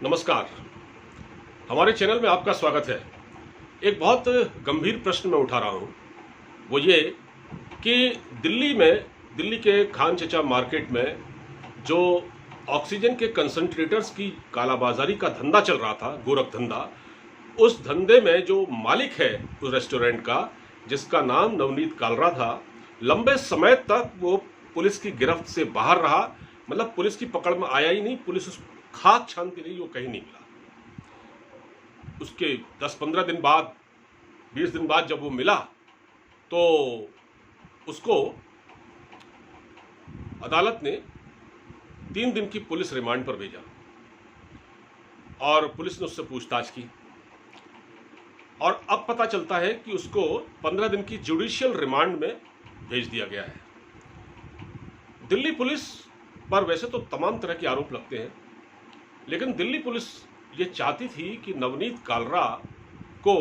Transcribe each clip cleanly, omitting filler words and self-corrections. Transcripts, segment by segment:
नमस्कार। हमारे चैनल में आपका स्वागत है। एक बहुत गंभीर प्रश्न मैं उठा रहा हूँ, वो ये कि दिल्ली के खान चचा मार्केट में जो ऑक्सीजन के कंसंट्रेटर्स की कालाबाजारी का धंधा चल रहा था, गोरख धंधा, उस धंधे में जो मालिक है उस रेस्टोरेंट का, जिसका नाम नवनीत कालरा था, लंबे समय तक वो पुलिस की गिरफ्त से बाहर रहा। मतलब पुलिस की पकड़ में आया ही नहीं, पुलिस उस खाक छानती रही, वो कहीं नहीं मिला। उसके 10-15 दिन बाद, 20 दिन बाद जब वो मिला तो उसको अदालत ने 3 दिन की पुलिस रिमांड पर भेजा और पुलिस ने उससे पूछताछ की और अब पता चलता है कि उसको 15 दिन की जुडिशियल रिमांड में भेज दिया गया है। दिल्ली पुलिस पर वैसे तो तमाम तरह के आरोप लगते हैं, लेकिन दिल्ली पुलिस ये चाहती थी कि नवनीत कालरा को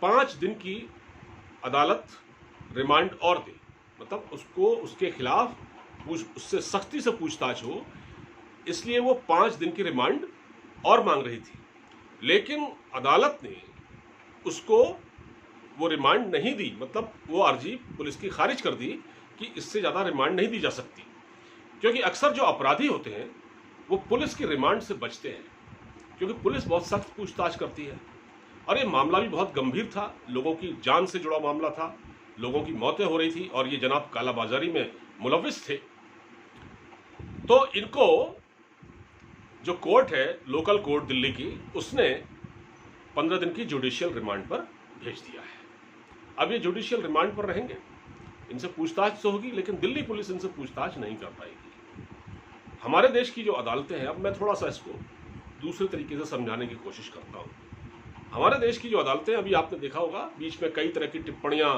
5 दिन की अदालत रिमांड और दे, मतलब उसको उसके खिलाफ उससे सख्ती से पूछताछ हो, इसलिए वो 5 दिन की रिमांड और मांग रही थी। लेकिन अदालत ने उसको वो रिमांड नहीं दी, मतलब वो अर्जी पुलिस की खारिज कर दी कि इससे ज़्यादा रिमांड नहीं दी जा सकती, क्योंकि अक्सर जो अपराधी होते हैं वो पुलिस की रिमांड से बचते हैं, क्योंकि पुलिस बहुत सख्त पूछताछ करती है। और ये मामला भी बहुत गंभीर था, लोगों की जान से जुड़ा मामला था, लोगों की मौतें हो रही थी और ये जनाब कालाबाजारी में मुलविस थे। तो इनको जो कोर्ट है, लोकल कोर्ट दिल्ली की, उसने 15 दिन की जुडिशियल रिमांड पर भेज दिया है। अब ये जुडिशियल रिमांड पर रहेंगे, इनसे पूछताछ तो होगी, लेकिन दिल्ली पुलिस इनसे पूछताछ नहीं कर पाएगी। हमारे देश की जो अदालतें हैं, अब मैं थोड़ा सा इसको दूसरे तरीके से समझाने की कोशिश करता हूँ। हमारे देश की जो अदालतें, अभी आपने देखा होगा बीच में कई तरह की टिप्पणियाँ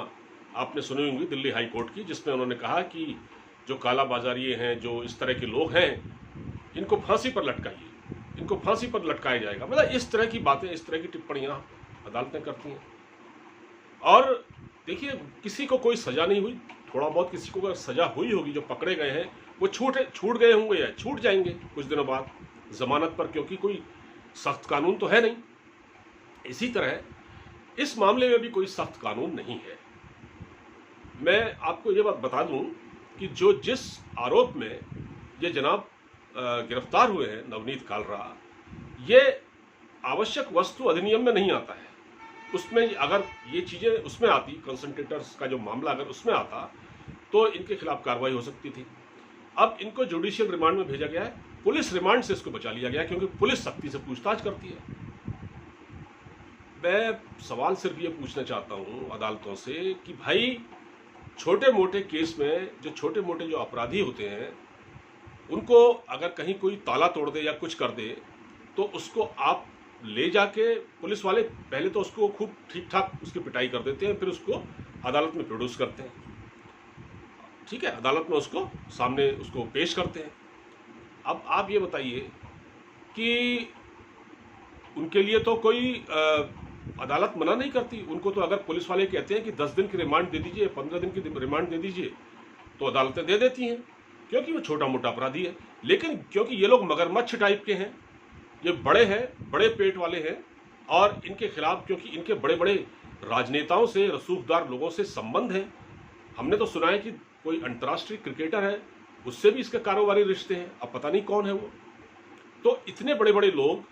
आपने सुनी होंगी दिल्ली हाई कोर्ट की, जिसमें उन्होंने कहा कि जो कालाबाजारी हैं, जो इस तरह के लोग हैं, इनको फांसी पर लटकाइए, इनको फांसी पर लटकाया जाएगा। मतलब इस तरह की बातें, इस तरह की टिप्पणियाँ अदालतें करती हैं। और देखिए, किसी को कोई सज़ा नहीं हुई, थोड़ा बहुत किसी को अगर सज़ा हुई होगी, जो पकड़े गए हैं वो छूट गए होंगे या छूट जाएंगे कुछ दिनों बाद जमानत पर, क्योंकि कोई सख्त कानून तो है नहीं। इसी तरह इस मामले में भी कोई सख्त कानून नहीं है। मैं आपको ये बात बता दूं कि जिस आरोप में ये जनाब गिरफ्तार हुए हैं, नवनीत कालरा, ये आवश्यक वस्तु अधिनियम में नहीं आता है। उसमें अगर ये चीज़ें उसमें आती, कंसंट्रेटर्स का जो मामला अगर उसमें आता, तो इनके खिलाफ कार्रवाई हो सकती थी। अब इनको जुडिशियल रिमांड में भेजा गया है, पुलिस रिमांड से इसको बचा लिया गया, क्योंकि पुलिस सख्ती से पूछताछ करती है। मैं सवाल सिर्फ ये पूछना चाहता हूँ अदालतों से कि भाई, छोटे मोटे केस में जो छोटे मोटे जो अपराधी होते हैं, उनको अगर कहीं कोई ताला तोड़ दे या कुछ कर दे, तो उसको आप ले जाके, पुलिस वाले पहले तो उसको खूब ठीक ठाक उसकी पिटाई कर देते हैं, फिर उसको अदालत में प्रोड्यूस करते हैं, ठीक है, अदालत में उसको सामने उसको पेश करते हैं। अब आप ये बताइए कि उनके लिए तो कोई अदालत मना नहीं करती। उनको तो अगर पुलिस वाले कहते हैं कि 10 दिन की रिमांड दे दीजिए, 15 दिन की रिमांड दे दीजिए, तो अदालतें दे देती हैं, क्योंकि वो छोटा मोटा अपराधी है। लेकिन क्योंकि ये लोग मगरमच्छ टाइप के हैं, ये बड़े हैं, बड़े पेट वाले हैं, और इनके खिलाफ क्योंकि इनके बड़े बड़े राजनेताओं से, रसूखदार लोगों से संबंध है। हमने तो सुना है कि कोई अंतर्राष्ट्रीय क्रिकेटर है, उससे भी इसके कारोबारी रिश्ते हैं, अब पता नहीं कौन है वो। तो इतने बड़े बड़े लोग,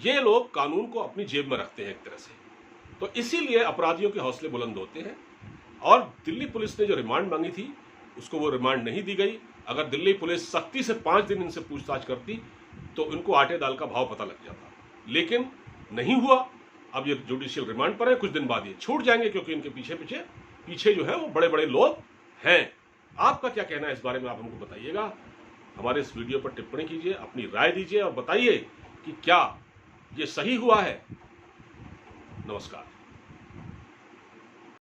ये लोग कानून को अपनी जेब में रखते हैं एक तरह से, तो इसीलिए अपराधियों के हौसले बुलंद होते हैं। और दिल्ली पुलिस ने जो रिमांड मांगी थी, उसको वो रिमांड नहीं दी गई। अगर दिल्ली पुलिस सख्ती से 5 दिन इनसे पूछताछ करती, तो इनको आटे दाल का भाव पता लग जाता, लेकिन नहीं हुआ। अब ये जुडिशियल रिमांड पर है, कुछ दिन बाद ये छूट जाएंगे, क्योंकि इनके पीछे जो है वो बड़े बड़े लोग हैं। आपका क्या कहना है इस बारे में, आप हमको बताइएगा। हमारे इस वीडियो पर टिप्पणी कीजिए, अपनी राय दीजिए और बताइए कि क्या ये सही हुआ है। नमस्कार।